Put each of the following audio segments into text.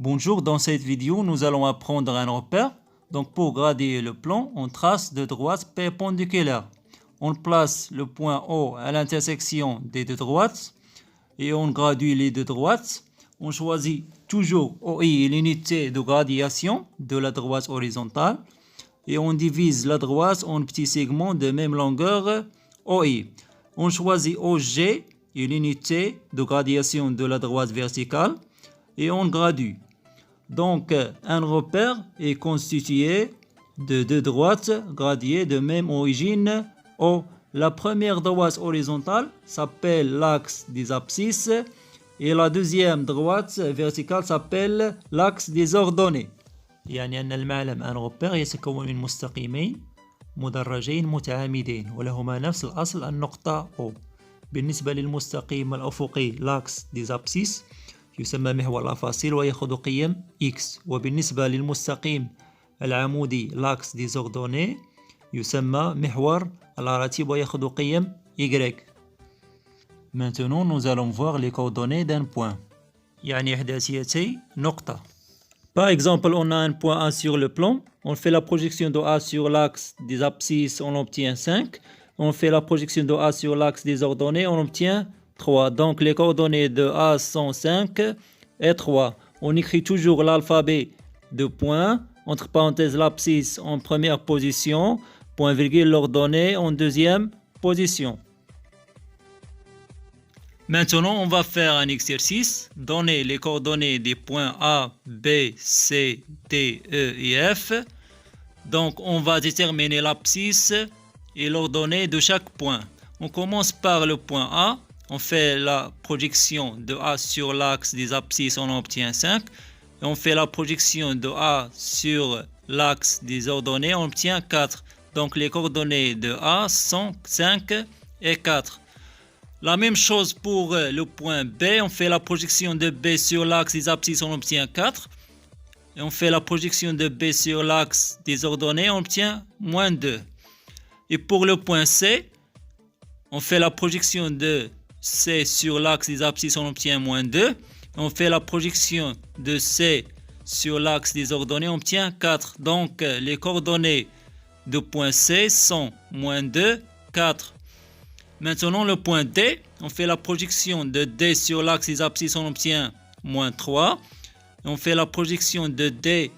Bonjour, dans cette vidéo, nous allons apprendre un repère. Donc pour grader le plan, on trace deux droites perpendiculaires. On place le point O à l'intersection des deux droites et on gradue les deux droites. On choisit toujours OI, l'unité de gradation de la droite horizontale, et on divise la droite en petits segments de même longueur OI. On choisit OG, l'unité de gradation de la droite verticale, et on gradue. Donc, un repère est constitué de deux droites gradées de même origine O. La première droite horizontale s'appelle l'axe des abscisses et la deuxième droite verticale s'appelle l'axe des ordonnées. يعني أن المعلم أن repère يتكون من مستقيمين مدرجين متعامدين ولهما نفس الأصل النقطة O. بالنسبة للمستقيم الأفقي l'axe des abscisses يسمى محور الأفاصيل ويأخذ قيم X. وبالنسبة للمستقيم العمودي l'axe des ordonnées يسمى محور الأراتب ويأخذ قيم Y. Maintenant, nous allons voir les coordonnées d'un point. يعني إحداثيتي نقطة. Par exemple, on a un point A sur le plan. On fait la projection de A sur l'axe des abscisses, on obtient 5. On fait la projection de A sur l'axe des ordonnées, on obtient 3. Donc les coordonnées de A sont 5 et 3. On écrit toujours l'alphabet de points, entre parenthèses l'abscisse en première position, point virgule l'ordonnée en deuxième position. Maintenant, on va faire un exercice. Donner les coordonnées des points A, B, C, D, E et F. Donc, on va déterminer l'abscisse et l'ordonnée de chaque point. On commence par le point A. On fait la projection de A sur l'axe des abscisses, on obtient 5. Et on fait la projection de A sur l'axe des ordonnées, on obtient 4. Donc, les coordonnées de A sont 5 et 4. La même chose pour le point B, on fait la projection de B sur l'axe des abscisses, on obtient 4. Et on fait la projection de B sur l'axe des ordonnées, on obtient moins 2. Et pour le point C, on fait la projection de C sur l'axe des abscisses, on obtient moins 2. Et on fait la projection de C sur l'axe des ordonnées, on obtient 4. Donc les coordonnées de point C sont moins 2, 4. Maintenant, le point D, on fait la projection de D sur l'axe des abscisses, on obtient moins 3. Et on fait la projection de D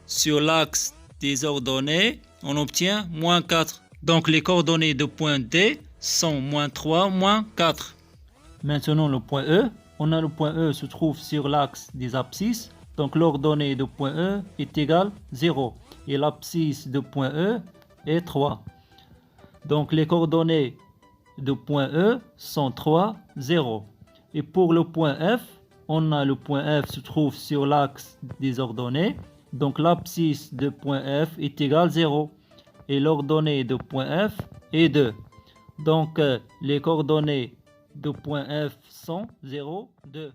sur l'axe des ordonnées, on obtient moins 4. Donc, les coordonnées de point D sont moins 3, moins 4. Maintenant, le point E. On a le point E se trouve sur l'axe des abscisses. Donc, l'ordonnée de point E est égale 0. Et l'abscisse de point E est 3. Donc, les coordonnées de point E sont 3, 0. Et pour le point F, on a le point F se trouve sur l'axe des ordonnées. Donc l'abscisse de point F est égale 0. Et l'ordonnée de point F est 2. Donc les coordonnées de point F sont 0, 2.